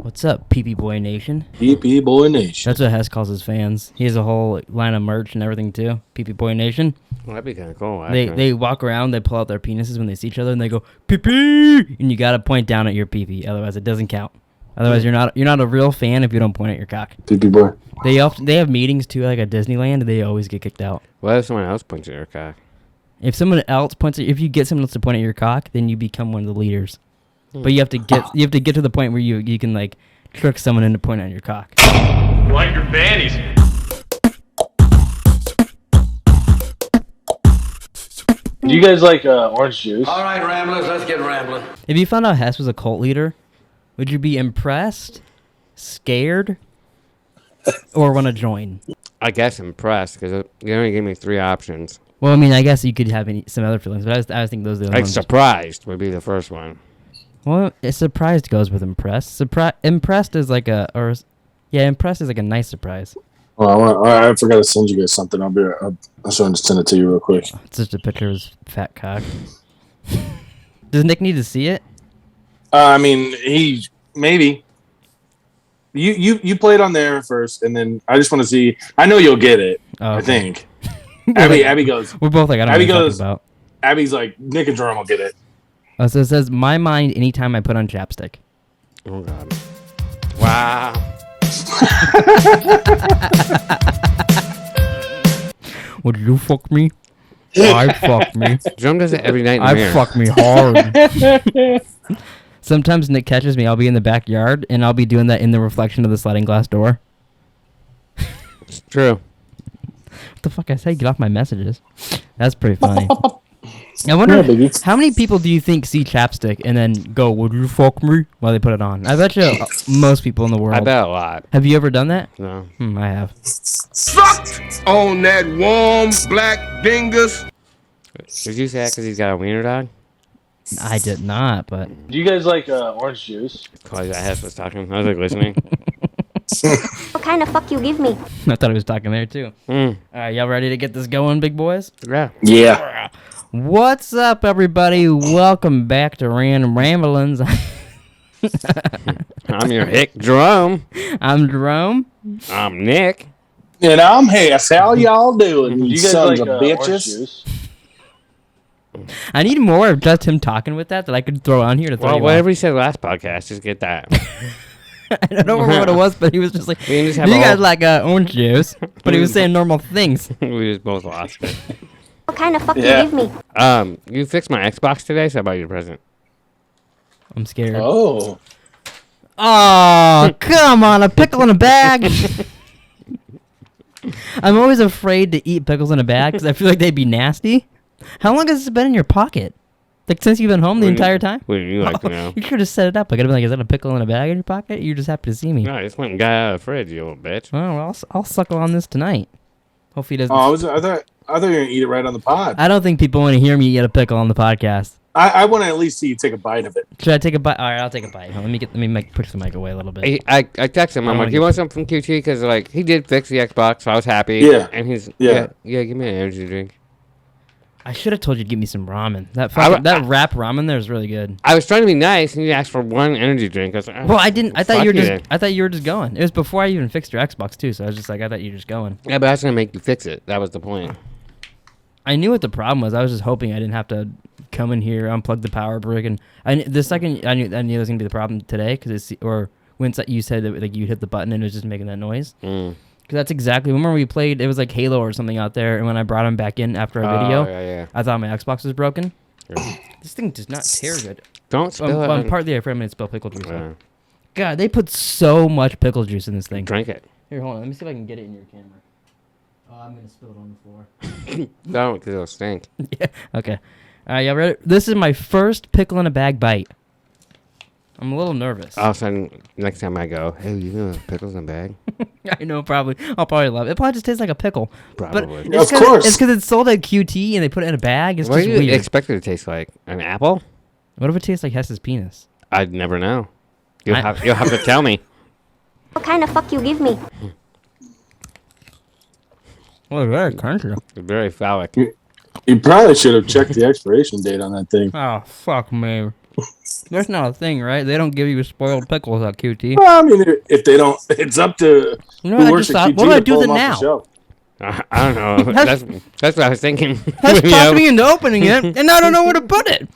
What's up, PP Boy Nation? PP Boy Nation. That's what Hess calls his fans. He has a whole line of merch and everything too. PP Boy Nation. Well, that'd be kind of cool. They walk around, they pull out their penises when they see each other, and they go PP, and you gotta point down at your PP, otherwise it doesn't count. Otherwise, you're not a real fan if you don't point at your cock. PP Boy. They have meetings too, like at Disneyland, and they always get kicked out. What if someone else points at your cock? If someone else if you get someone else to point at your cock, then you become one of the leaders. But you have to get to the point where you can like trick someone into pointing at your cock. Like your panties. Do you guys like orange juice? All right, Ramblers, let's get rambling. If you found out Hess was a cult leader, would you be impressed, scared, or want to join? I guess impressed, because you only gave me 3 options. Well, I mean, I guess you could have some other feelings, but I was thinking those are the only Like ones. surprised would be the first one. Well, surprised goes with impressed. Impressed is like impressed is like a nice surprise. Oh, I forgot to send you guys something. I'll try to send it to you real quick. It's just a picture of his fat cock. Does Nick need to see it? I mean, he maybe. You play it on there first, and then I just want to see. I know you'll get it. Oh, okay. I think. Abby goes. We're both like, I don't know what you're talking about. Abby's like, Nick and Jerome will get it. Oh, so it says, my mind anytime I put on chapstick. Oh, God. Wow. Would you fuck me? I fuck me. Jerome does it every night in the I mirror. fuck me hard. Sometimes Nick catches me. I'll be in the backyard, and I'll be doing that in the reflection of the sliding glass door. It's true. What the fuck I say? Get off my messages. That's pretty funny. I wonder how many people do you think see chapstick and then go, would you fuck me, while they put it on? I bet you most people in the world. I bet a lot. Have you ever done that? No. I have. Sucked on that warm black dingus. Did you say that because he's got a wiener dog? I did not, but... Do you guys like orange juice? Because that Hess was talking. I was like listening. What kind of fuck you give me? I thought he was talking there, too. All right, y'all ready to get this going, big boys? Yeah. Yeah. What's up, everybody? Welcome back to Random Ramblings. I'm your hick, Jerome. I'm Jerome. I'm Nick. And I'm Hess. How y'all doing? Mm-hmm. You guys sons like of bitches. I need more of just him talking with that I could throw on here to throw Well, you whatever off. he said last podcast, just get that. I don't remember what it was, but he was just like, We can just have you a guys whole- like orange juice, but he was saying normal things. We just both lost it. What kind of fuck Yeah. you give me? You fixed my Xbox today, so I bought you a present. I'm scared. Oh. Oh, come on, a pickle in a bag. I'm always afraid to eat pickles in a bag because I feel like they'd be nasty. How long has this been in your pocket? Like since you've been home the entire time? Wouldn't you like to know? You should have set it up. I could have been like, is that a pickle in a bag in your pocket? You're just happy to see me. No, I just went and got out of the fridge, you little bitch. Oh, well, I'll suckle on this tonight. Hopefully he doesn't. Oh, I thought you were gonna eat it right on the pod. I don't think people want to hear me eat a pickle on the podcast. I want to at least see you take a bite of it. Should I take a bite? All right, I'll take a bite. Let me push the mic away a little bit. I texted him. I I'm don't like, wanna you want something from QT? Because like he did fix the Xbox, so I was happy. Yeah. And he's Yeah. yeah. Give me an energy drink. I should have told you to give me some ramen. That wrap ramen there is really good. I was trying to be nice, and you asked for one energy drink. I was like, oh, Well, I didn't. I thought you were fuck just. then. I thought you were just going. It was before I even fixed your Xbox too. So I was just like, I thought you were just going. Yeah, but that's gonna make you fix it. That was the point. I knew what the problem was. I was just hoping I didn't have to come in here, unplug the power brick, and the second I knew that was gonna be the problem today because you said that like you hit the button and it was just making that noise. Because that's exactly. Remember we played? It was like Halo or something out there, and when I brought him back in after a video, yeah. I thought my Xbox was broken. Yeah. This thing does not tear good. Don't spill it. I'm partly afraid I'm gonna spill pickle juice. Uh, God, they put so much pickle juice in this thing. drink it. Here, hold on. Let me see if I can get it in your camera. Oh, I'm gonna spill it on the floor. Don't, because it'll stink. Yeah. Okay. All right, y'all ready? This is my first pickle in a bag bite. I'm a little nervous. All of a sudden, next time I go, hey, you know pickles in a bag? I know, probably. I'll probably love it. It probably just tastes like a pickle. Probably. But it's Of course. It's because it's sold at QT and they put it in a bag. It's What just do you weird. expect it to taste like? An apple? What if it tastes like Hess's penis? I'd never know. You'll have to tell me. What kind of fuck you give me? Well, it's very crunchy. It's very phallic. You probably should have checked the expiration date on that thing. Oh, fuck me. That's not a thing, right? They don't give you spoiled pickles at QT. Well, I mean, if they don't, it's up to You know who what I works just at thought? QT What do I to do pull then them off now? the shelf. I don't know. That's what I was thinking. That's When you talked have- me into opening it, and I don't know where to put it.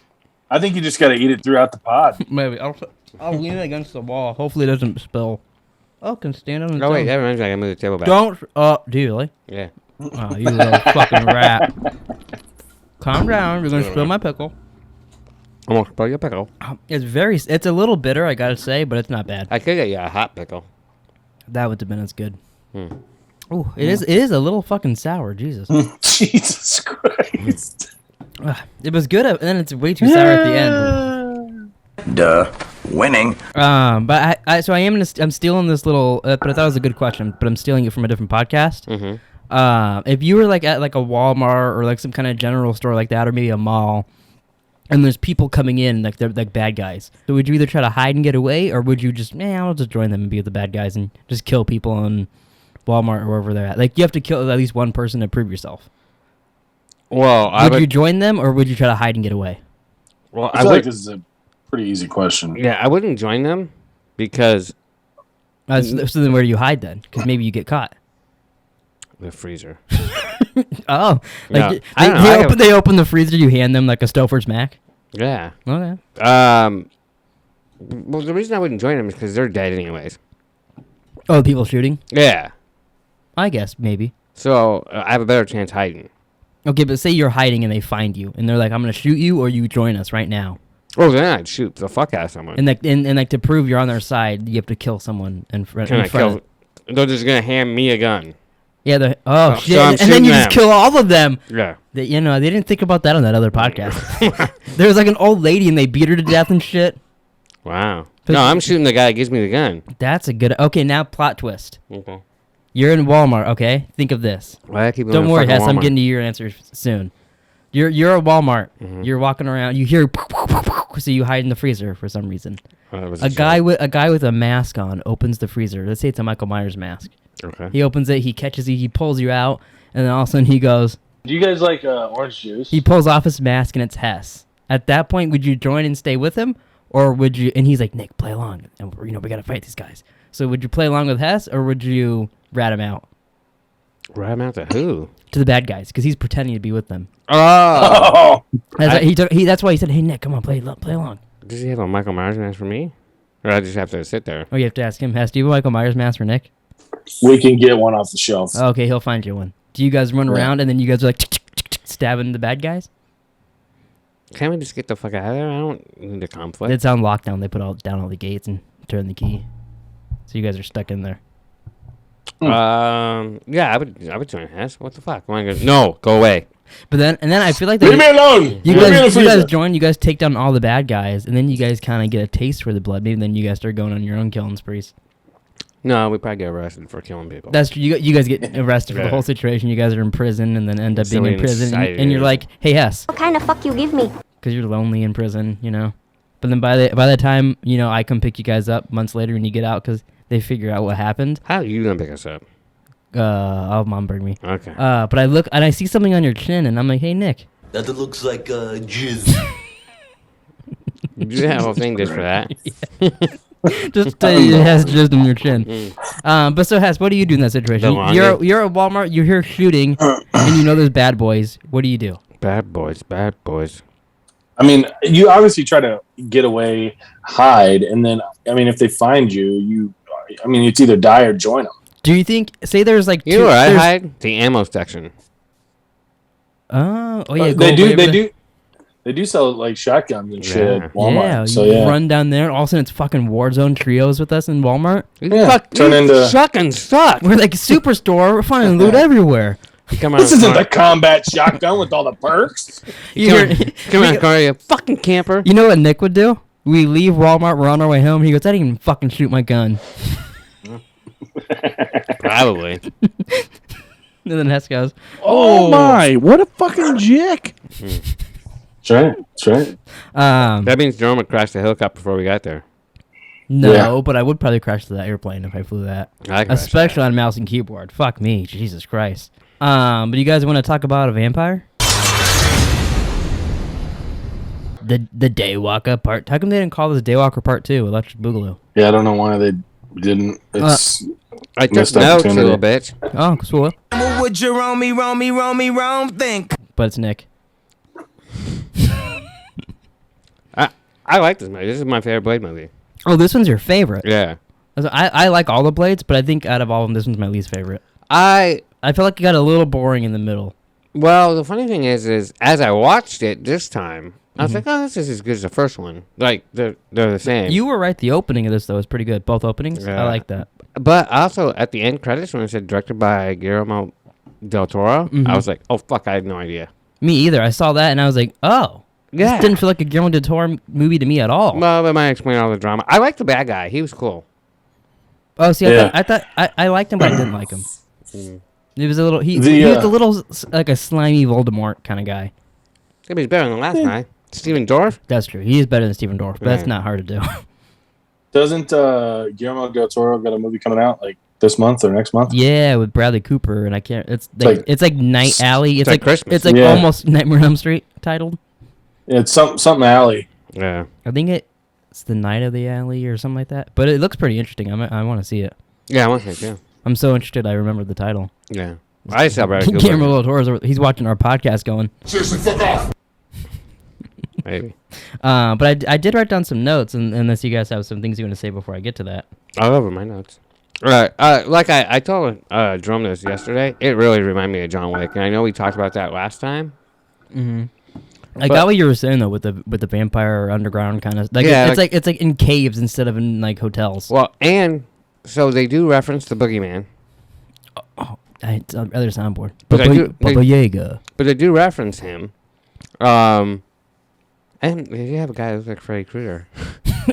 I think you just got to eat it throughout the pod. Maybe I'll lean it against the wall. Hopefully, it doesn't spill. Oh, it can stand on its Oh wait, own. that reminds me. I gotta move the table back. Don't. Do you really? Yeah. Oh, you little fucking rat. Calm down. You're gonna spill my pickle. Almost spill your pickle. It's a little bitter, I gotta say, but it's not bad. I could get you a hot pickle. That would have been as good. Hmm. Oh, it is a little fucking sour. Jesus. Jesus Christ. It was good, and then it's way too sour at the end. Duh. Winning. But I'm stealing this little. But I thought it was a good question. But I'm stealing it from a different podcast. Mm-hmm. If you were like at like a Walmart or like some kind of general store like that, or maybe a mall, and there's people coming in like they're like bad guys, so would you either try to hide and get away, or would you just I'll just join them and be with the bad guys and just kill people in Walmart or wherever they're at? Like you have to kill at least one person to prove yourself. Well, Would you join them, or would you try to hide and get away? Well, I feel like this is a pretty easy question. Yeah, I wouldn't join them because So then where do you hide then? Because maybe you get caught. the freezer. Oh, Yeah. like I don't know, they open the freezer. You hand them like a Stouffer's Mac. Yeah. Okay. Well, the reason I wouldn't join them is because they're dead anyways. Oh, people shooting. Yeah. I guess maybe. So I have a better chance hiding. Okay, but say you're hiding and they find you, and they're like, "I'm gonna shoot you, or you join us right now." Oh, then I'd shoot the fuck out of someone. And like to prove you're on their side, you have to kill someone in front. Can I kill? They're just gonna hand me a gun. Yeah. So Shit! I'm And then shooting you just them. kill all of them. Yeah. They didn't think about that on that other podcast. There was like an old lady, and they beat her to death and shit. Wow. But- No, I'm shooting the guy that gives me the gun. That's a good. Okay, now plot twist. Okay. You're in Walmart. Okay, think of this. Why I keep going Don't to worry, fucking Hess. I'm Walmart? getting to your answers soon. You're at Walmart. Mm-hmm. You're walking around. You hear, so you hide in the freezer for some reason. Oh, that was A joke. guy with a mask on opens the freezer. Let's say it's a Michael Myers mask. Okay. He opens it. He catches you. He pulls you out, and then all of a sudden he goes. Do you guys like orange juice? He pulls off his mask, and it's Hess. At that point, would you join and stay with him, or would you? And he's like, Nick, play along. And we gotta fight these guys. So would you play along with Hess, or would you rat him out Rat him out to who? to the bad guys because he's pretending to be with them? Oh. That's why he said, "Hey Nick, come on, play along." Does he have a Michael Myers mask for me? Or I just have to sit there? Oh, you have to ask him. Hess, do you have a Michael Myers mask for Nick? We can get one off the shelf. Okay, he'll find you one. Do you guys run Right. around and then you guys are like stabbing the bad guys? Can't we just get the fuck out of there? I don't need a conflict. It's on lockdown. They put down all the gates and turn the key, so you guys are stuck in there. Yeah, I would join Hess. What the fuck? No, go away. But then I feel like Leave me alone. you Leave me in the guys freezer. join. You guys take down all the bad guys, and then you guys kind of get a taste for the blood. Maybe then you guys start going on your own killing sprees. No, we probably get arrested for killing people. That's true. You guys get arrested for the Yeah. whole situation. You guys are in prison, and then end up being Silly in prison, and society. you're like, "Hey Hess," What kind of fuck you give me? because you're lonely in prison, But then by the time I come pick you guys up months later, and you get out because they figure out what happened. How are you gonna pick us up? Oh, mom bring me. Okay. But I look and I see something on your chin, and I'm like, "Hey Nick." That looks like jizz. You do that whole thing just for that. Just it has just on your chin. But so Hess, what do you do in that situation? The You're at Walmart. You hear shooting, and you know there's bad boys. What do you do? Bad boys, bad boys. I mean, you obviously try to get away, hide, and then, I mean, if they find you, it's either die or join them. Do you think? Say there's like You know where I hide? The ammo section. Oh yeah. They do sell like shotguns and shit Yeah. at Walmart. Yeah, So you yeah, run down there, and all of a sudden it's fucking Warzone trios with us in Walmart. Yeah, turn into- fucking suck. We're like a superstore. We're finding loot everywhere. You come this around isn't the the combat shotgun with all the perks. You corner. hear- Come on, car, you fucking camper. You know what Nick would do? We leave Walmart, we're on our way home. He goes, "I didn't even fucking shoot my gun." Probably. And then Hess goes, Oh my! What a fucking jick! That's right. That's right. That means Jerome would crash the helicopter before we got there. "No, Yeah. but I would probably crash that airplane if I flew that, I crashed especially on mouse and keyboard. Fuck me, Jesus Christ." But you guys want to talk about a vampire? The Daywalker Part. How come they didn't call this Daywalker Part 2? Electric Boogaloo. Yeah, I don't know why they didn't. It's I took missed notes, opportunity. little bitch. Oh, cool. What would Jerome think? But it's Nick. I like this movie. This is my favorite Blade movie. Oh, this one's your favorite. Yeah. I like all the Blades, but I think out of all of them, this one's my least favorite. I feel like it got a little boring in the middle. Well, the funny thing is as I watched it this time, I was like, oh, this is as good as the first one. Like, they're the same. You were right. The opening of this, though, is pretty good. Both openings. Yeah. I like that. But also, at the end credits, when it said directed by Guillermo del Toro, I was like, oh, fuck, I had no idea. Me either. I saw that, and I was like, oh. Yeah. This didn't feel like a Guillermo del Toro movie to me at all. Well, that might explain all the drama. I like the bad guy. He was cool. Oh, see, Yeah. I thought I liked him, but I didn't like him. It was a little. He was a little like a slimy Voldemort kind of guy. Yeah, but he's better than the last guy. Steven Dorff? That's true. He is better than Stephen Dorff, but that's not hard to do. Doesn't Guillermo del Toro got a movie coming out like this month or next month? Yeah, with Bradley Cooper, and I can't. It's like Night Alley. It's like Christmas. It's like almost Nightmare on Elm Street titled. It's something alley. Yeah. I think it's the Night of the Alley or something like that. But it looks pretty interesting. I want to see it. Yeah, I want to say too. I'm so interested. I remember the title. Yeah. I saw Bradley Cooper. Guillermo del Toro's. He's watching our podcast going. Seriously, fuck off. Maybe. But I did write down some notes, and unless you guys have some things you want to say before I get to that. All over my notes. Right. Like I told Jerome this yesterday, it really reminded me of John Wick, and I know we talked about that last time. Mm-hmm. I got what you were saying though with the vampire underground kind of like. Yeah, it's like in caves instead of in like hotels. Well, so they do reference the Boogeyman. It's on the other soundboard. But Baba Yaga. But they do reference him. And they have a guy that looks like Freddy Krueger.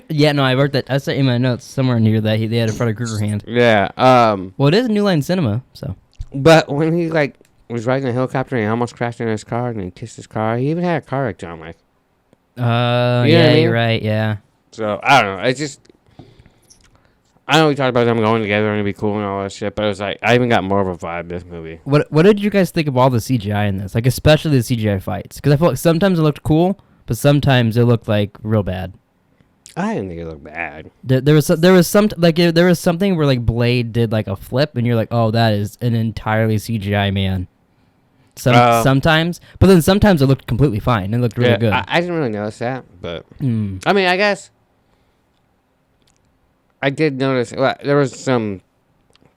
Yeah, no, I wrote that. I said in my notes somewhere in here that they had a Freddy Krueger hand. Yeah. Well, it is New Line Cinema, so. But when he was riding a helicopter and he almost crashed in his car and then kissed his car, he even had a car wreck, John Wick. Yeah, you're right. Yeah. So I don't know. It's just. I know we talked about them going together and it'd be cool and all that shit, but it was like I even got more of a vibe this movie. What did you guys think of all the CGI in this? Like especially the CGI fights, because I feel like sometimes it looked cool, but sometimes it looked like real bad. I didn't think it looked bad. There was something where like Blade did like a flip, and you're like, oh, that is an entirely CGI man. Sometimes, but then sometimes it looked completely fine. It looked really good. I didn't really notice that, but I mean, I guess. I did notice there was some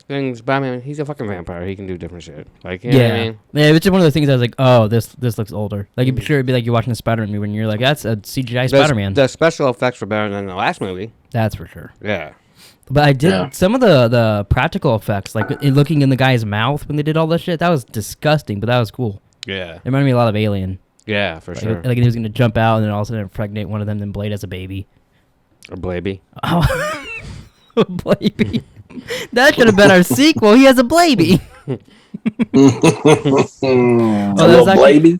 things, but I mean, he's a fucking vampire. He can do different shit. Like, you know what I mean? Yeah, it's just one of those things I was like, oh, this looks older. Like, I'm sure it'd be like you're watching a Spider-Man movie, and you're like, that's a CGI Spider-Man. The special effects were better than the last movie. That's for sure. Yeah. But I did some of the practical effects, like looking in the guy's mouth when they did all that shit. That was disgusting, but that was cool. Yeah. It reminded me a lot of Alien. Yeah, for sure. Like he was gonna jump out and then all of a sudden impregnate one of them, then Blade as a baby. Or Blaby. Oh. Blaby. That should have been our sequel. He has a Blaby.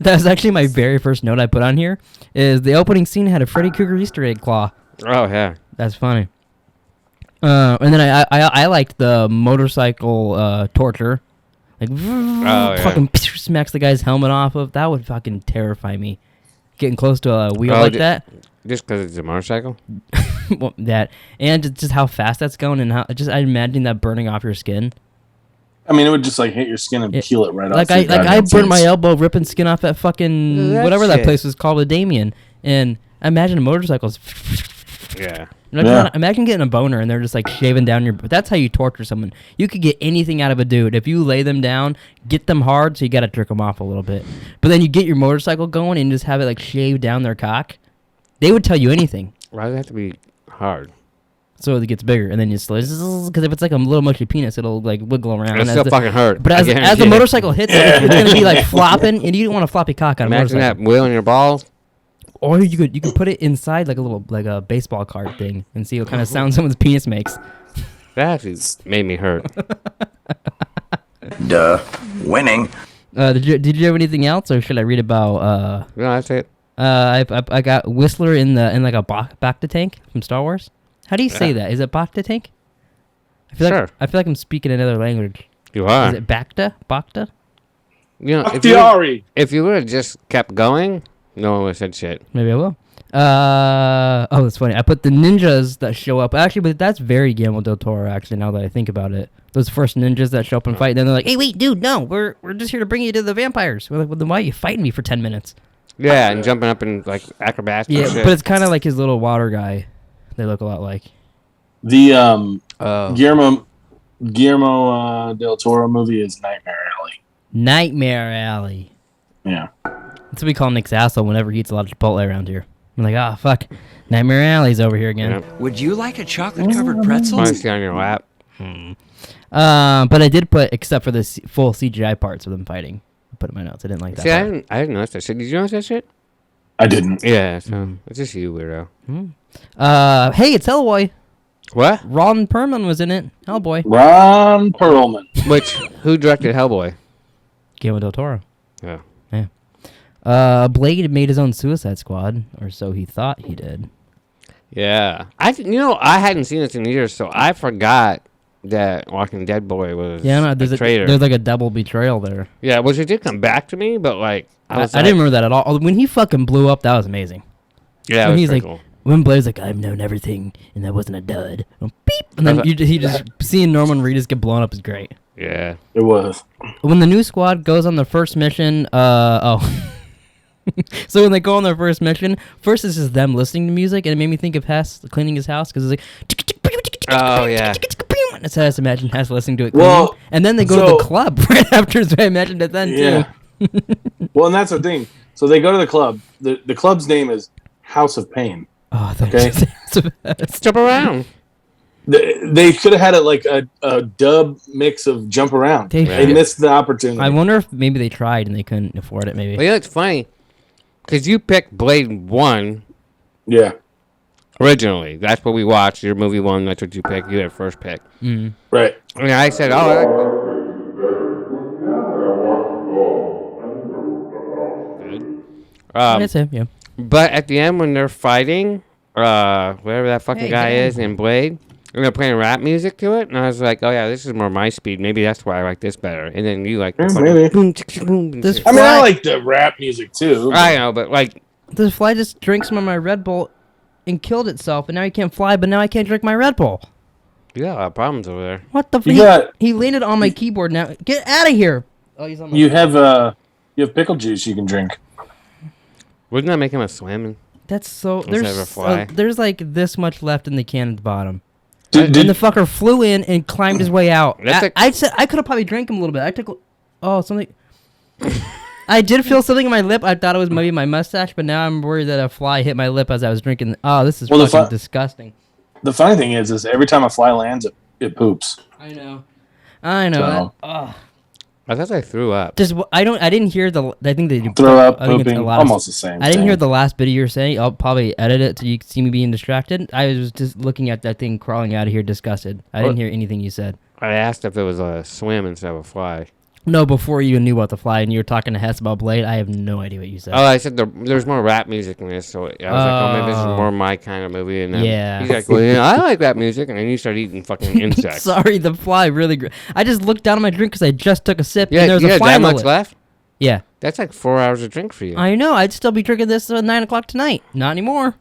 That was actually my very first note I put on here. Is the opening scene had a Freddy Krueger Easter egg claw. Oh yeah, that's funny. And then I liked the motorcycle torture, like fucking smacks the guy's helmet off of. That would fucking terrify me. Getting close to a wheel like that. Just because it's a motorcycle? Well, that and just how fast that's going and how I imagine that burning off your skin. I mean, it would just like hit your skin and peel it right off. I burned my elbow ripping skin off that fucking whatever that place was called with Damien, and imagine motorcycles. Yeah. Imagine getting a boner and they're just like shaving down your. That's how you torture someone. You could get anything out of a dude if you lay them down, get them hard, so you got to jerk them off a little bit. But then you get your motorcycle going and just have it like shave down their cock. They would tell you anything. Why does it have to be hard? So it gets bigger, and then you because if it's like a little mushy penis, it'll like wiggle around. It'll still fucking hurt. But as the motorcycle hits it, it's gonna be like flopping, and you don't want a floppy cock on a motorcycle. Imagine that wheel in your balls. Or you could put it inside like a baseball card thing and see what kind of sound someone's penis makes. That actually made me hurt. Duh. Winning. Did you have anything else, or should I read about? No, that's it. I got Whistler in like a Bacta tank from Star Wars. How do you say that? Is it Bacta tank? I feel like I'm speaking another language. You are. Is it Bacta? Bacta? You know, if you would have just kept going, no one would have said shit. Maybe I will. Oh, that's funny. I put the ninjas that show up. Actually, but that's very Guillermo del Toro, actually, now that I think about it. Those first ninjas that show up and fight, and then they're like, hey, wait, dude, no, we're just here to bring you to the vampires. We're like, well, then why are you fighting me for 10 minutes? Yeah, and jumping up in, like, acrobats Yeah, and shit. but it's kind of like his little water guy. They look a lot like. The Guillermo del Toro movie is Nightmare Alley. Nightmare Alley. Yeah. That's what we call Nick's asshole whenever he eats a lot of Chipotle around here. I'm like, ah, fuck. Nightmare Alley's over here again. Would you like a chocolate-covered pretzel? Honestly, on your lap. But I did put, except for the full CGI parts of them fighting. I put in my notes. I didn't like that See, part. I didn't notice that shit. Did you notice that shit? I didn't. Yeah, so it's just you, weirdo. Hey, it's Hellboy. What? Ron Perlman was in it. Hellboy. Ron Perlman. Who directed Hellboy? Guillermo del Toro. Yeah. Blade made his own Suicide Squad, or so he thought he did. Yeah. I hadn't seen this in years, so I forgot that Walking Dead boy was a traitor. There's like a double betrayal there. Yeah, which it did come back to me, but like I didn't remember that at all. When he fucking blew up, that was amazing. Yeah, when it was he's pretty like, cool. when Blade's like, I've known everything, and that wasn't a dud. Oh, beep, and then he just seeing Norman Reedus get blown up is great. Yeah, it was. When the new squad goes on their first mission, so when they go on their first mission, first it's just them listening to music, and it made me think of Hess cleaning his house because it's like, oh yeah. That's how I just imagine Hess listening to it. Well, and then they go to the club right after, so I imagined it then too. Well, and that's the thing. So they go to the club. The club's name is House of Pain. Oh, thanks. Okay. Jump around. They should have had it like a dub mix of Jump Around. They missed the opportunity. I wonder if maybe they tried and they couldn't afford it. Maybe. Well, you know, it's funny because you picked Blade 1. Yeah. Originally, that's what we watched. Your movie 1. That's what you picked. You had first pick. Mm. Right. And I said, oh. That's it. Yeah. But at the end, when they're fighting, whatever that fucking guy is in Blade, and they're playing rap music to it, and I was like, oh yeah, this is more my speed. Maybe that's why I like this better. And then you like, maybe. Boom, boom, This I mean, I like the rap music too. I know, but like, this fly just drank some of my Red Bull and killed itself, and now he can't fly. But now I can't drink my Red Bull. you got a lot of problems over there. What the? He landed on my keyboard. Now get out of here. Oh, he's on my. You have pickle juice you can drink. Wouldn't that make him a swimming? That's so. Instead of a fly? There's like this much left in the can at the bottom. Did and the fucker flew in and climbed his way out. That's I said I could have probably drank him a little bit. I took. Oh, something. I did feel something in my lip. I thought it was maybe my mustache, but now I'm worried that a fly hit my lip as I was drinking. Oh, this is fucking disgusting. The funny thing is every time a fly lands, it poops. I know. So. I thought I threw up. I didn't hear the. I think they do. Throw up, I think it's pooping, a lot almost the same. I didn't hear the last bit of you were saying. I'll probably edit it so you can see me being distracted. I was just looking at that thing crawling out of here, disgusted. I didn't hear anything you said. I asked if it was a swim instead of a fly. No, before you knew about the fly and you were talking to Hess about Blade, I have no idea what you said. Oh, I said there's more rap music in this, so I was like, oh, maybe this is more my kind of movie. And then he's like, well, yeah, I like rap music, and then you start eating fucking insects. Sorry, the fly really. I just looked down at my drink because I just took a sip Yeah, and there was you a had fly that in the much lip. left? Yeah. That's like 4 hours of drink for you. I know. I'd still be drinking this at 9 o'clock tonight. Not anymore.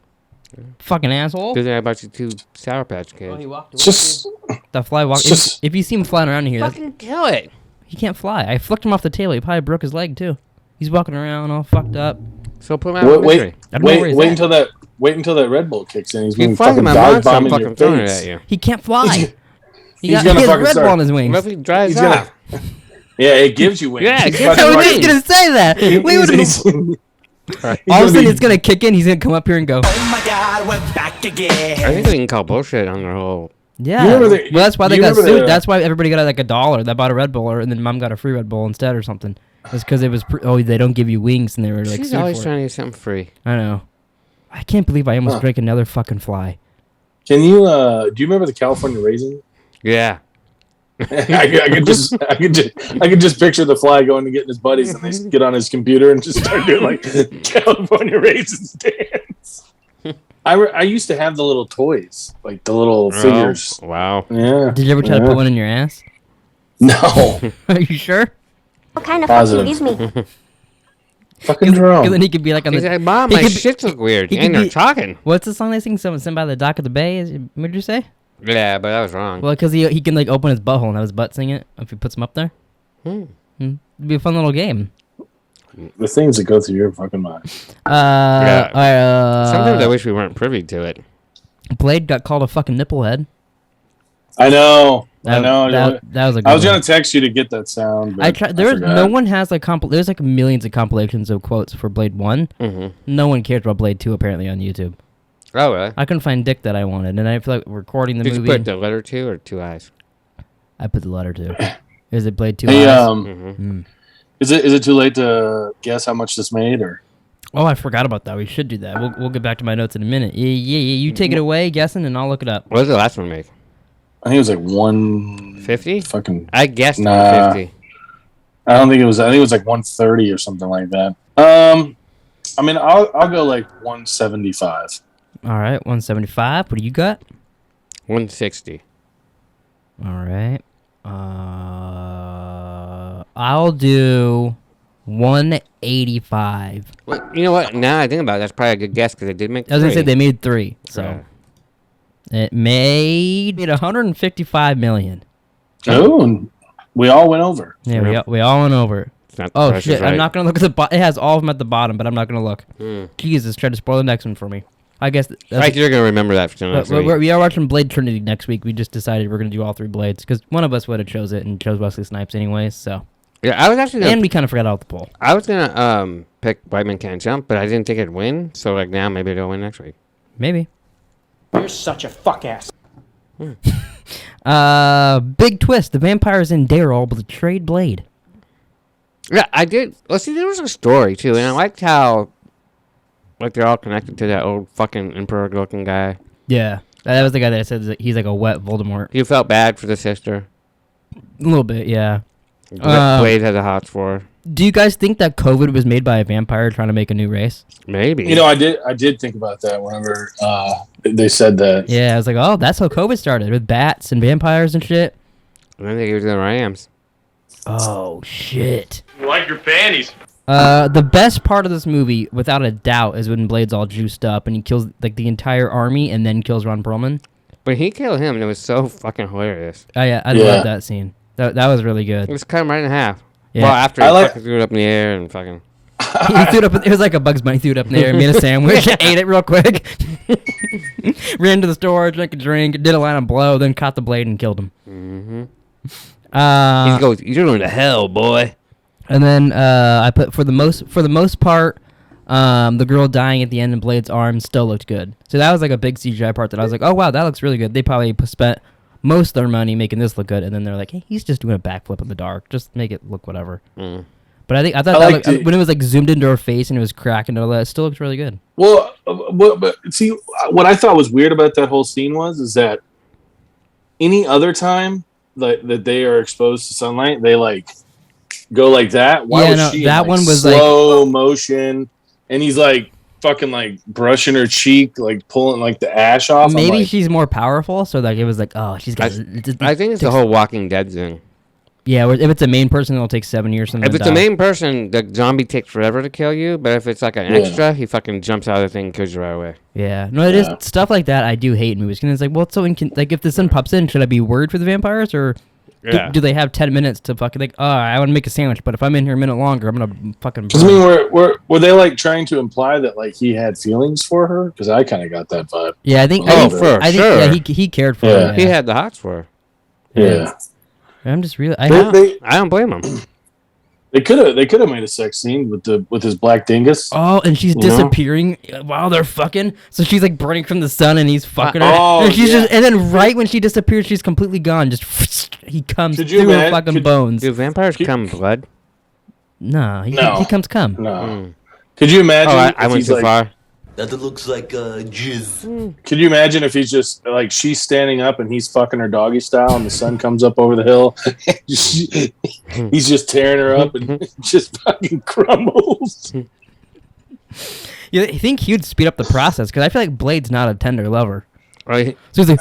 Fucking asshole. Good thing I bought you 2 Sour Patch Kids. Oh, he walked away. Just The fly walked. If you see him flying around here, fucking kill it. He can't fly. I flicked him off the table. He probably broke his leg too. He's walking around all fucked up. So put him out of misery. Wait until that Red Bull kicks in. He's You going to fucking fucking my dive monster, I'm bomb in fucking your throwing it face. at you. He can't fly. He He's got gonna Red fucking Bull start. on his wings. What if he dries He's up? Yeah, it gives you wings. Yeah, it He's gives fucking I was wings. just gonna say that. All of a sudden, it's gonna kick in. He's gonna come up here and go. Oh my God, we're back again. I think we can call bullshit on their whole... Yeah. well, that's why they got sued. That's why everybody got like $1 that bought a Red Bull, and then Mom got a free Red Bull instead or something. It's because it was they don't give you wings, and they were like. She's sued always for trying it. to get something free. I know. I can't believe I almost drank another fucking fly. Can you? Do you remember the California raisin? Yeah. I could just picture the fly going to get his buddies, and they get on his computer and just start doing like California raisins dance. I used to have the little toys, like the little figures. Wow. Yeah. Did you ever try to put one in your ass? No. Are you sure? What kind of fuck you give me? Fucking Because Jerome. then he could be like on He's the. like, Mom, he my could be- shits look weird. he And could they're be- talking. What's the song they sing? Something by the dock of the bay. What did you say? Yeah, but that was wrong. Well, because he can like open his butthole and have his butt sing it if he puts him up there. It'd be a fun little game. The things that go through your fucking mind. Sometimes I wish we weren't privy to it. Blade got called a fucking nipplehead. I know. That was a good I was one. gonna text you to get that sound. But I tried. There, forgot. no one has like there's like millions of compilations of quotes for Blade 1. No one cares about Blade 2 apparently on YouTube. Oh, really? I couldn't find dick that I wanted, and I feel like recording the Did movie. you put the letter 2 or 2 eyes? I put the letter 2. Is it Blade 2 Hey, eyes? is it too late to guess how much this made or? Oh, I forgot about that. We should do that. We'll get back to my notes in a minute. Yeah. You take it away, guessing, and I'll look it up. What did the last one make? I think it was like 150. Fucking. I guessed Nah. 150. I don't think it was. I think it was like 130 or something like that. I mean, I'll go like 175. All right, 175. What do you got? 160. All right. I'll do 185. Well, you know what? Now I think about it, that's probably a good guess because they did make. I was gonna say 3. they made 3, so Right. it made 155 million. Oh, and we all went over. Yeah, we all went over. It's not the Oh Price is shit! I'm Right. not gonna look at the bottom. It has all of them at the bottom, but I'm not gonna look. Jesus, try to spoil the next one for me. I guess. Like you're gonna remember that for next week. We are watching Blade Trinity next week. We just decided we're gonna do all 3 Blades because one of us would have chose it and chose Wesley Snipes anyways. So. Yeah, I was actually. And we kind of forgot out the poll. I was gonna pick White Man Can't Jump, but I didn't think it'd win. So like now maybe it'll win next week. Maybe. You're such a fuck ass. Big twist. The vampires in Daryl betrayed Blade. Yeah, I did. Well, see, there was a story too, and I liked how, like, they're all connected to that old fucking emperor-looking guy. Yeah, that was the guy that said that he's like a wet Voldemort. You felt bad for the sister. A little bit, yeah. Blade has a hot for her. Do you guys think that COVID was made by a vampire trying to make a new race? Maybe. You know, I did think about that whenever they said that. Yeah, I was like, oh, that's how COVID started with bats and vampires and shit. And then they gave it to the Rams. Oh shit. Like your panties. The best part of this movie, without a doubt, is when Blade's all juiced up and he kills like the entire army and then kills Ron Perlman. But he killed him, and it was so fucking hilarious. Oh yeah, I love that scene. That was really good. It was cut him right in half. Yeah. Well, after he fucking threw it up in the air and fucking. He threw it up. It was like a Bugs Bunny. Threw it up in the air, made a sandwich, ate it real quick, ran to the store, drank a drink, did a line of blow, then caught the blade and killed him. He goes, "You're going to hell, boy." And then I put for the most part, the girl dying at the end in Blade's arms still looked good. So that was like a big CGI part that I was like, oh wow, that looks really good. They probably spent most of their money making this look good, and then they're like, hey, he's just doing a backflip in the dark. Just make it look whatever. But I thought that looked, when it was like zoomed into her face and it was cracking and all that, it still looks really good. Well, but see, what I thought was weird about that whole scene is that any other time that they are exposed to sunlight, they like go like that. Why was she that in, one was slow motion, and he's like fucking like brushing her cheek, like pulling like the ash off. Maybe she's more powerful, so like it was like, oh, she's got. I think it's the whole Walking Dead thing. Yeah, if it's a main person, it'll take 7 years. If it's a main person, the zombie takes forever to kill you. But if it's like an extra, he fucking jumps out of the thing and kills you right away. Yeah, no, it is stuff like that. I do hate in movies because it's like, well, it's so like if the sun pops in, should I be worried for the vampires or do they have 10 minutes to fucking like? Oh, I want to make a sandwich, but if I'm in here a minute longer, I'm gonna fucking. Because I mean, were they like trying to imply that like he had feelings for her? Because I kind of got that vibe. Yeah, I think. Yeah, he cared for her. Yeah. He had the hots for her. Yeah. I'm just really. I don't blame him. They could have made a sex scene with his black dingus. Oh, and she's disappearing while they're fucking. So she's like burning from the sun, and he's fucking her. Oh, and she's and then right when she disappears, she's completely gone. Just he comes through her fucking bones. Do vampires come blood? No, he comes cum. No. Could you imagine? I went too far. That looks like jizz. Could you imagine if he's just like she's standing up and he's fucking her doggy style, and the sun comes up over the hill, he's just tearing her up and just fucking crumbles. You think he would speed up the process? Because I feel like Blade's not a tender lover. Right. So he's like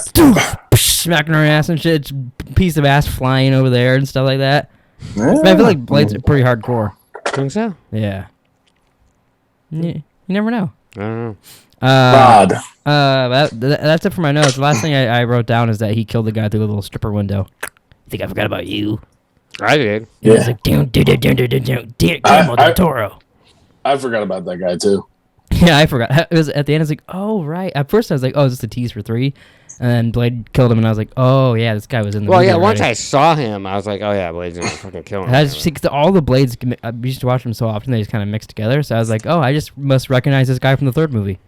smacking her ass and shit, piece of ass flying over there and stuff like that. Yeah. I feel like Blade's pretty hardcore. Think so? Yeah. You never know. I don't know. God. That's it for my notes. The last thing I wrote down is that he killed the guy through the little stripper window. I think I forgot about you. I did. It was like, Guillermo del Toro. I forgot about that guy too. Yeah, I forgot. It was at the end. I was like, oh right. At first, I was like, oh, is this a tease for 3? And then Blade killed him, and I was like, oh yeah, this guy was in the. Well, movie yeah. Once already. I saw him, I was like, oh yeah, Blade's gonna fucking kill him. I just see 'cause all the Blades. I used to watch them so often; they just kind of mixed together. So I was like, oh, I just must recognize this guy from the 3rd movie.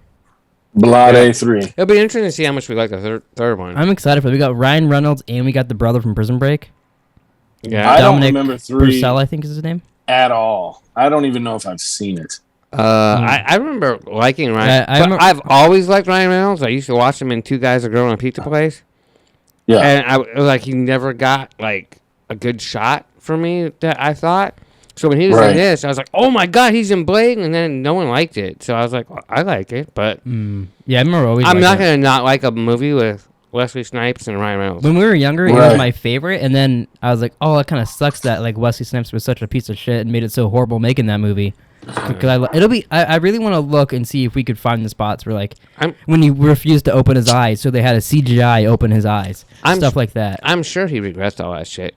Blade 3. It'll be interesting to see how much we like the third one. I'm excited for it. We got Ryan Reynolds, and we got the brother from Prison Break. Yeah. I don't Dominic remember 3 Purcell, I think is his name. at all. I don't even know if I've seen it. I remember liking Ryan. I but remember- I've always liked Ryan Reynolds. I used to watch him in Two Guys, a Girl, and a Pizza Place. Yeah. And it was like he never got like a good shot for me that I thought. So when he was in this, I was like, oh my God, he's in Blade. And then no one liked it. So I was like, well, I like it. But Yeah, I remember always. I'm not liking it. going to not like a movie with Wesley Snipes and Ryan Reynolds. When we were younger, it was my favorite, and then I was like, "Oh, it kind of sucks that like Wesley Snipes was such a piece of shit and made it so horrible making that movie." Because I really want to look and see if we could find the spots where like when he refused to open his eyes, so they had a CGI open his eyes, stuff like that. I'm sure he regrets all that shit.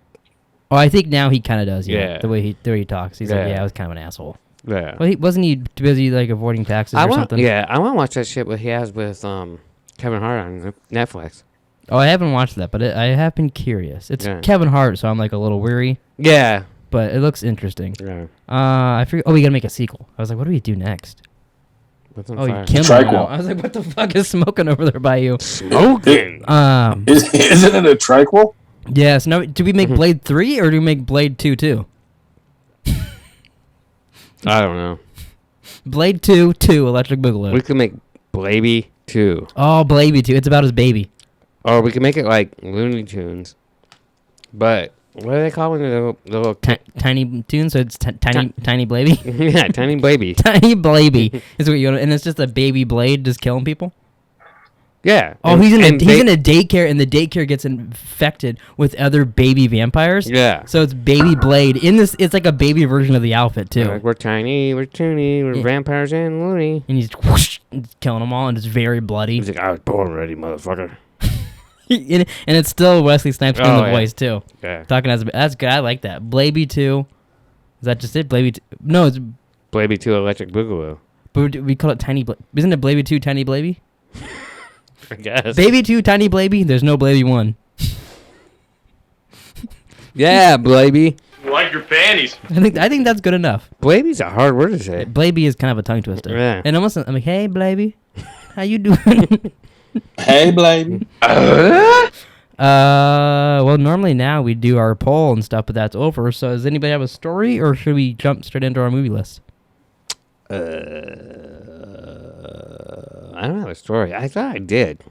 Oh, I think now he kind of does. Yeah. The way he talks, he's like, "Yeah, I was kind of an asshole." Yeah. Well, wasn't he too busy like avoiding taxes or something? Yeah, I want to watch that shit he has with Kevin Hart on Netflix. Oh, I haven't watched that, but I have been curious. It's Kevin Hart, so I'm like a little weary. Yeah. But it looks interesting. Yeah. I forget. Oh, we gotta make a sequel. I was like, what do we do next? What's on Oh, fire? you killed me now. I was like, what the fuck is smoking over there by you? Smoking. Isn't it a triquel? Yes. No. Do we make Blade 3 or do we make Blade 2 too? I don't know. Blade 2, Electric Boogaloo. We could make Blaby 2. Oh, Blaby 2. It's about his baby. Or we could make it like Looney Tunes. But what do they call it? The little Tiny Tunes? So it's tiny Blaby? yeah, Tiny Blaby. Tiny Blaby is what you want. And it's just a baby Blade just killing people? Yeah. Oh, he's in a daycare, and the daycare gets infected with other baby vampires. Yeah. So it's baby Blade in this. It's like a baby version of the outfit too. Like, we're tiny, we're toony, we're vampires and loony. And he's whoosh, killing them all, and it's very bloody. He's like, I was born ready, motherfucker. and it's still Wesley Snipes in the voice too. Yeah. Talking as that's good. I like that. Blaby 2. Is that just it? Blaby 2. No, it's Blaby 2 Electric Boogaloo. But we call it Tiny. Isn't it Blaby 2 Tiny Blaby? I guess. Baby 2 Tiny Blaby. There's no Blaby 1. Yeah, Blaby. Like your panties. I think that's good enough. Blaby's a hard word to say. Blaby is kind of a tongue twister. Yeah. And almost I'm like, hey Blaby, how you doing? Hey, Blade. Well, normally now we do our poll and stuff, but that's over. So does anybody have a story, or should we jump straight into our movie list? I don't have a story. I thought I did.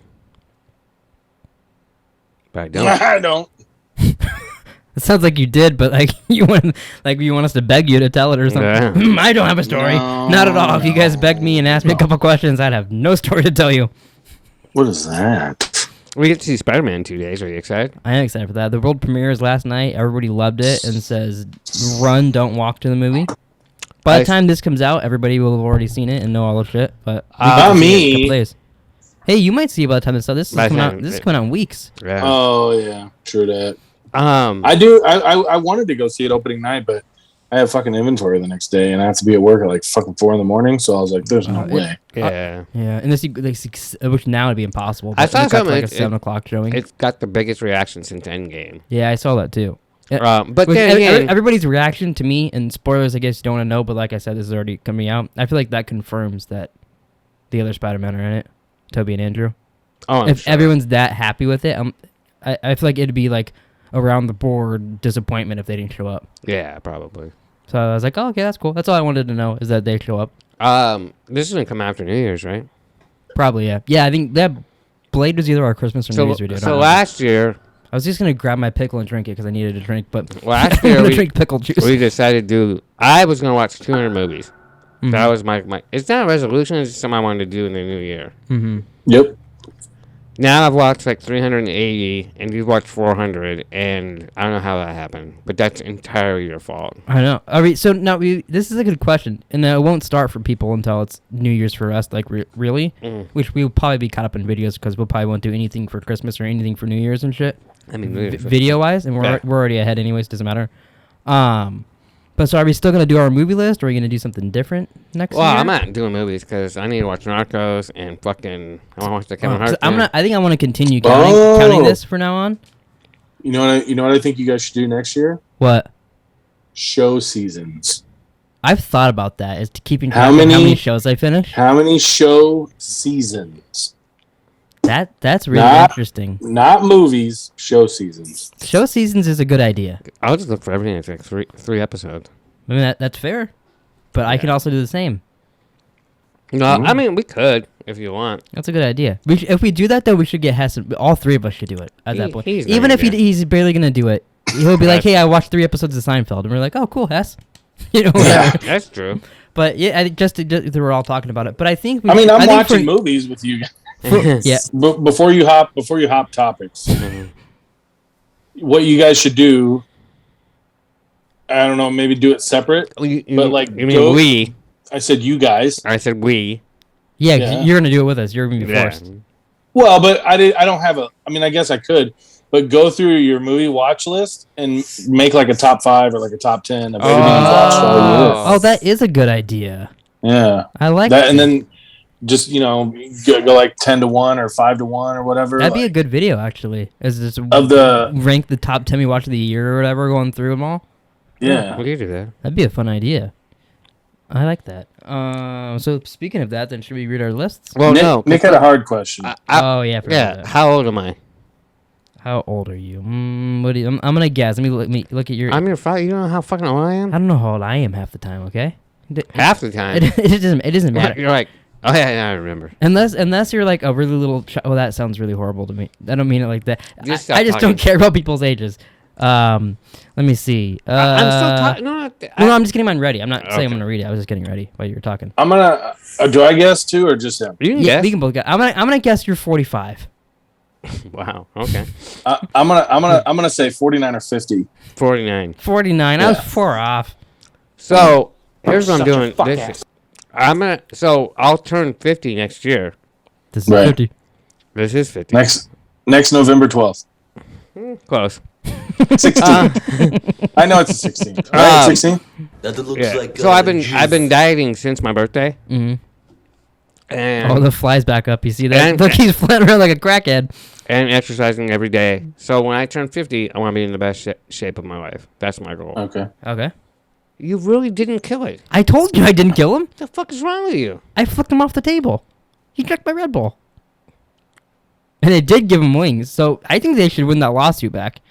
But I don't. I don't. It sounds like you did, but like you want us to beg you to tell it or something. Yeah. I don't have a story. Not at all. If you guys begged me and asked me a couple questions, I'd have no story to tell you. What is that? We get to see Spider-Man in 2 days. Are you excited? I am excited for that. The world premieres last night. Everybody loved it and says, run, don't walk to the movie. By the time this comes out, everybody will have already seen it and know all the shit. But not me. In a couple days. Hey, you might see it by the time this This is coming out. This is coming out in weeks. Yeah. Oh yeah, true that. I do. I wanted to go see it opening night, but I have fucking inventory the next day, and I have to be at work at like fucking 4 a.m. So I was like, "There's no way." Yeah. Yeah, and this which now would be impossible. I saw something like a 7 o'clock showing. It's got the biggest reaction since Endgame. Yeah, I saw that too. But then again, everybody's reaction to me, and spoilers, I guess you don't want to know, but like I said, this is already coming out. I feel like that confirms that the other Spider-Man are in it, Toby and Andrew. Oh, if everyone's that happy with it, I feel like it'd be like around the board disappointment if they didn't show up. Yeah, probably. So I was like, oh, okay, that's cool. That's all I wanted to know is that they show up. This is gonna come after New Year's, right? Probably, yeah. Yeah, I think that Blade was either our Christmas or New Year's video. So last year, I was just gonna grab my pickle and drink it because I needed a drink, but last year we drink pickle juice. We decided to. I was gonna watch 200 movies. Mm-hmm. That was my. It's not a resolution. It's just something I wanted to do in the new year. Mm-hmm. Yep. Now I've watched like 380, and you've watched 400, and I don't know how that happened, but that's entirely your fault. I know. All right, so now this is a good question, and it won't start for people until it's New Year's for us, like really, which we'll probably be caught up in videos because we'll probably won't do anything for Christmas or anything for New Year's and shit. I mean, Video-wise, and we're already ahead anyways, doesn't matter. But so are we still going to do our movie list, or are we going to do something different next year? Well, I'm not doing movies because I need to watch Narcos and fucking I want to watch the Kevin Hart. I think I want to continue counting this from now on. You know what I think you guys should do next year? What? Show seasons. I've thought about that. Is to keeping track of how many shows I finish. How many show seasons? That's really interesting. Not movies, show seasons. Show seasons is a good idea. I'll just look for everything. It's like three episodes. I mean that's fair, but I can also do the same. No, I mean we could if you want. That's a good idea. If we do that though, we should get Hess. All three of us should do it at that point. Even if he's barely gonna do it, he'll be like, "Hey, I watched 3 episodes of Seinfeld," and we're like, "Oh, cool, Hess." You know, yeah, that's true. But yeah, just we're all talking about it. But I think I'm watching movies with you guys. Yeah. Before you hop topics, what you guys should do, I don't know, maybe do it separate. You mean we? I said you guys. I said we. Yeah, you're gonna do it with us. You're gonna be forced. Well, but I don't have I guess I could, but go through your movie watch list and make like a top 5 or like a top 10 of everything you've watched all year. Oh, that is a good idea. Yeah, I like that. And then just go like 10 to 1 or 5 to 1 or whatever. That'd be a good video actually. Is this rank the top 10 we watched of the year or whatever, going through them all? Yeah, we could do that. That'd be a fun idea. I like that. So speaking of that, then should we read our lists? Well, Nick had a hard question. Oh yeah, yeah. How old am I? How old are you? What do you, I'm gonna guess. Let me look at your. I'm your father. You don't know how fucking old I am? I don't know how old I am half the time. Okay. Half the time. It doesn't matter. You're like, oh yeah, I remember. Unless you're like a really little. Oh, that sounds really horrible to me. I don't mean it like that. I just don't care about people's ages. Let me see. I'm still talking. No, I'm just getting mine ready. I'm not saying I'm gonna read it. I was just getting ready while you were talking. I'm gonna. Do I guess too, or just him? You can guess. We can both guess. I'm gonna guess you're 45. Wow. Okay. I'm gonna say 49 or 50. 49. 49. Yeah. I was 4 off. So here's what I'm doing. So I'll turn 50 next year. This is 50. This is 50. Next November 12th. Close. 16. I know it's a 16. Right, 16. That looks like. So I've been dieting since my birthday. Mm-hmm. And the fly's back up. You see that? Look, he's flying around like a crackhead. And exercising every day. So when I turn 50, I want to be in the best shape of my life. That's my goal. Okay. You really didn't kill it. I told you I didn't kill him. What the fuck is wrong with you? I flicked him off the table. He drank my Red Bull. And they did give him wings, so I think they should win that lawsuit back.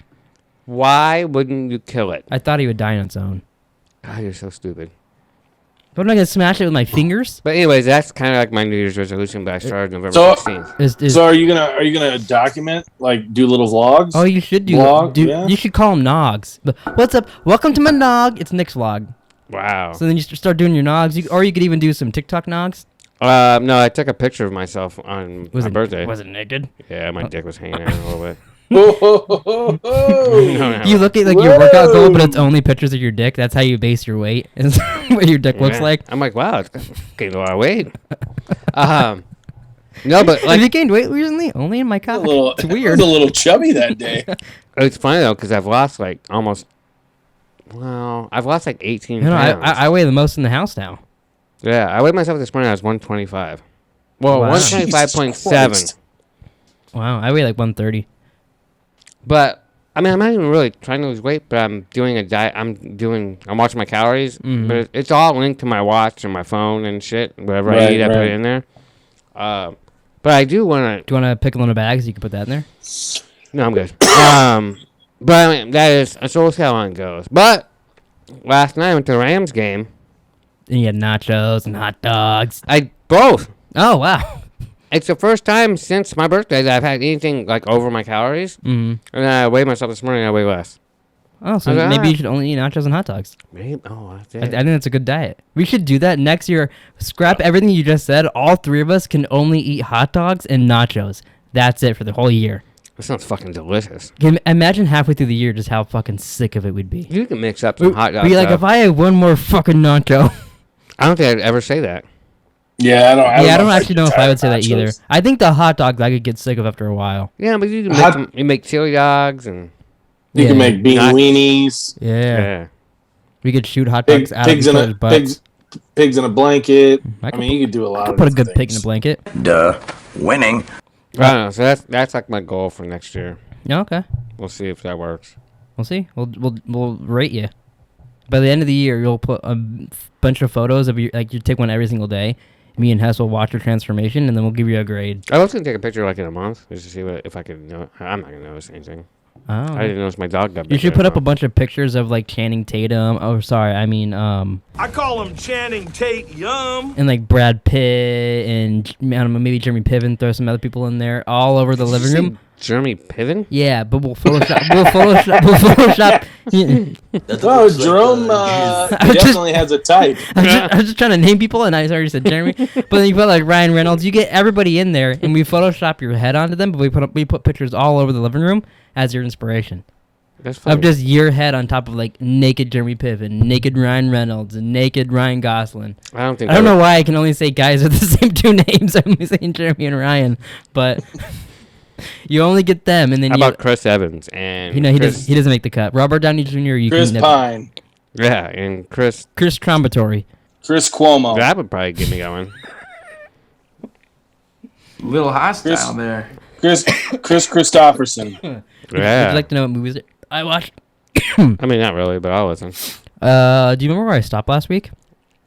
Why wouldn't you kill it? I thought he would die on its own. God, you're so stupid. But I'm not going to smash it with my fingers? But anyways, that's kind of like my New Year's resolution, but I started November 16th. So are you gonna document, like do little vlogs? Oh, you should You should call them Nogs. But what's up? Welcome to my Nog. It's Nick's vlog. Wow. So then you start doing your Nogs, or you could even do some TikTok Nogs. No, I took a picture of myself on my birthday. Was it naked? Yeah, my dick was hanging out a little bit. No. You look at like your workout goal, but it's only pictures of your dick. That's how you base your weight. Is what your dick looks like. I'm like, wow, it's gained a lot of weight. No, but like, have you gained weight recently? Only in my cock. It's weird. I was a little chubby that day. It's funny though, because I've lost like I've lost like 18 pounds. I weigh the most in the house now. Yeah, I weighed myself this morning. I was 125. Well, wow. 125.7. Wow, I weigh like 130. But I mean, I'm not even really trying to lose weight, but I'm doing a diet. I'm watching my calories, but it's all linked to my watch and my phone and shit. Whatever I eat, I put it in there. But I do want to. Do you want to pickle in a bag so you can put that in there? No, I'm good. But I mean, so we'll see how long it goes. But last night I went to the Rams game. And you had nachos and hot dogs. Both. Oh wow. It's the first time since my birthday that I've had anything like over my calories. Mm-hmm. And I weighed myself this morning. I weigh less. Oh, so maybe you should only eat nachos and hot dogs. Maybe. Oh, I think that's a good diet. We should do that next year. Scrap everything you just said. All 3 of us can only eat hot dogs and nachos. That's it for the whole year. That sounds fucking delicious. Imagine halfway through the year just how fucking sick of it we'd be. You can mix up some hot dogs. Be like, if I had one more fucking nacho. I don't think I'd ever say that. Yeah, I don't actually know if I would say that either. I think the hot dogs I could get sick of after a while. Yeah, but you can make you make chili dogs and you can make bean weenies. Yeah. We could shoot hot dogs out of each other's butts. Pigs in a blanket. I mean, you could do a lot. Put a good pig in a blanket. Duh. Winning. I don't know. So that's like my goal for next year. Yeah, okay. We'll see if that works. We'll see. We'll rate you. By the end of the year, you'll put a bunch of photos of you take one every single day. Me and Hess will watch your transformation, and then we'll give you a grade. I was gonna take a picture like in a month just to see if I could know. I'm not gonna notice anything. Oh. I didn't notice my dog got bigger. You should put up a bunch of pictures of like Channing Tatum. Oh, sorry, I mean I call him Channing Tate Yum. and like Brad Pitt and I don't know, maybe Jeremy Piven. Throw some other people in there, all over the living room. Jeremy Piven? Yeah, but we'll Photoshop. We'll Photoshop. Oh, Jerome definitely has a type. I was just trying to name people, and I already said Jeremy. But then you put like Ryan Reynolds. You get everybody in there, and we Photoshop your head onto them. But we put pictures all over the living room as your inspiration. That's funny. Of just your head on top of like naked Jeremy Piven, naked Ryan Reynolds, and naked Ryan Gosling. I don't know why I can only say guys with the same two names. I'm only saying Jeremy and Ryan, but. You only get them, and then how about Chris Evans and he doesn't make the cut. Robert Downey Jr. Chris Pine. Yeah, and Chris Trombatory. Chris Cuomo. That would probably get me going. Little hostile there. Chris Christopherson. Yeah. Would you like to know what movies I watched? I mean, not really, but I'll listen. Do you remember where I stopped last week?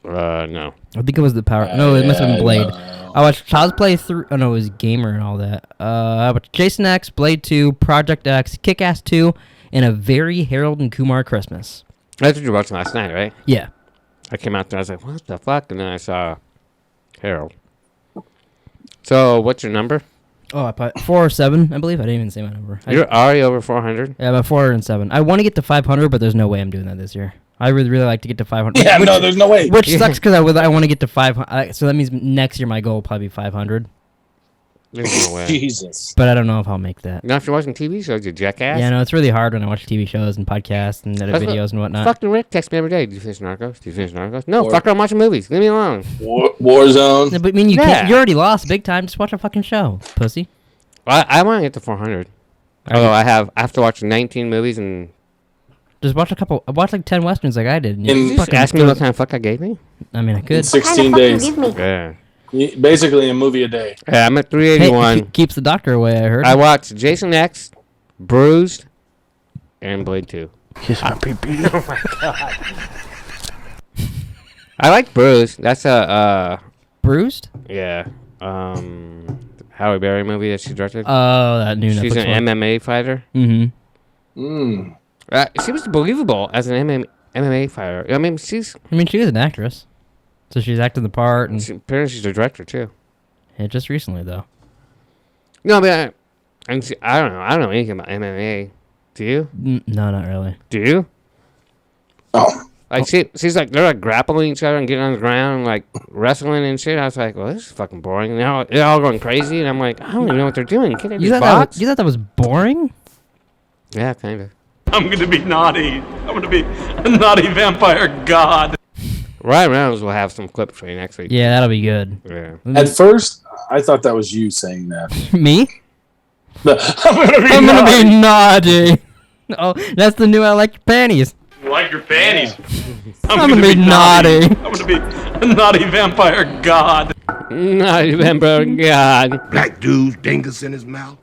No. I think it was the Power. No, it must have been Blade. I watched Child's Play 3. Oh, no, it was Gamer and all that. I watched Jason X, Blade 2, Project X, Kick-Ass 2, and A Very Harold and Kumar Christmas. That's what you watched last night, right? Yeah. I came out there, I was like, what the fuck? And then I saw Harold. So, what's your number? Oh, I put 407, I believe. I didn't even say my number. You're already over 400? Yeah, about 407. I want to get to 500, but there's no way I'm doing that this year. I would really like to get to 500. Yeah, no, there's no way. Which sucks because I want to get to 500. So that means next year my goal will probably be 500. There's no way. Jesus. But I don't know if I'll make that. Now, if you're watching TV shows, you jackass. Yeah, no, it's really hard when I watch TV shows and podcasts and edit videos and whatnot. Fucking Rick texts me every day. Do you finish Narcos? Do you finish Narcos? No, fucker, I'm watching movies. Leave me alone. Warzone. No, but I mean, you can't. You already lost big time. Just watch a fucking show, pussy. Well, I want to get to 400. Although I have to watch 19 movies and... Just watch a couple. Watch like 10 westerns like I did. And you just ask me what kind of fuck I gave me? I mean, I could. 16 days. Yeah. Basically a movie a day. Yeah, I'm at 381. Hey, keeps the doctor away, I heard. I watched Jason X, Bruised, and Blade 2. Kiss my pee-pee. Oh my god. I like Bruised. That's a Bruised? Yeah. Halle Berry movie that she directed. Oh, that new Netflix She's an one. MMA fighter. Mm-hmm. She was believable as an MMA fighter. I mean, she is an actress. So she's acting the part. And apparently she's a director, too. Yeah, just recently, though. No, but I don't know. I don't know anything about MMA. Do you? No, not really. Do you? Oh. Like, she's like, they're like grappling each other and getting on the ground and like wrestling and shit. I was like, well, this is fucking boring. And they're all going crazy. And I'm like, I don't even know what they're doing. Can't they just box? You thought that was boring? Yeah, kind of. I'm gonna be naughty. I'm gonna be a naughty vampire god. Ryan Reynolds will have some clips for you next week. Yeah, that'll be good. Yeah. At first, I thought that was you saying that. Me? I'm gonna be naughty. Oh, that's the new I like your panties. You like your panties? I'm gonna be naughty. I'm gonna be a naughty vampire god. Naughty vampire god. Black dude's dingus in his mouth.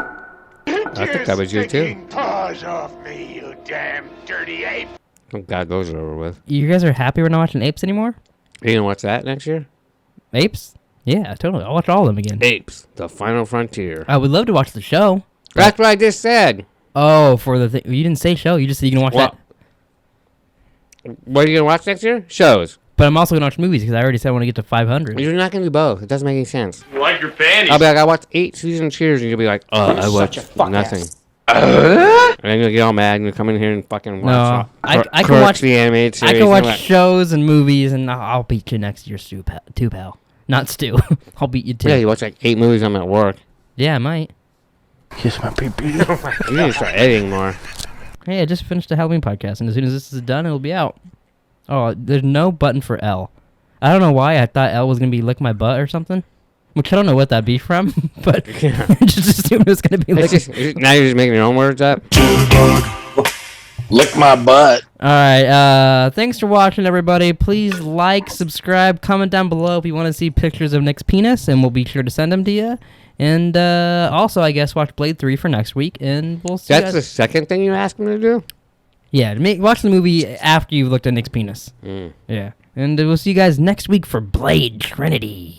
I think that was you too. Paws off me, you damn dirty ape. Oh god, those are over with. You guys are happy we're not watching Apes anymore? You gonna watch that next year? Apes? Yeah, totally. I'll watch all of them again. Apes, the final frontier. I would love to watch the show. That's what I just said. Oh, for the thing. You didn't say show. You just said you can watch that. What are you gonna watch next year? Shows. But I'm also gonna watch movies because I already said I want to get to 500. You're not gonna do both. It doesn't make any sense. You like your panties? I'll be like, I watched 8 seasons of Cheers, and you'll be like, oh, I watched nothing. And then you'll get all mad and you'll come in here and fucking watch. No, I can watch the animated series. I can watch shows and movies, and I'll beat you next year, pal. Not Stu. I'll beat you too. Yeah, you watch like 8 movies. I'm at work. Yeah, I might. Kiss my pee-pee. You need to start editing more. Hey, I just finished the Halloween podcast, and as soon as this is done, it'll be out. Oh, there's no button for L. I don't know why I thought L was gonna be lick my butt or something. Which I don't know what that'd be from, but I just assumed it was gonna be lick. Now you're just making your own words up. Lick my butt. All right. Thanks for watching, everybody. Please like, subscribe, comment down below if you want to see pictures of Nick's penis, and we'll be sure to send them to you. And also, I guess watch Blade 3 for next week, and we'll see. That's the second thing you asked me to do? Yeah, watch the movie after you've looked at Nick's penis. Yeah. And we'll see you guys next week for Blade Trinity.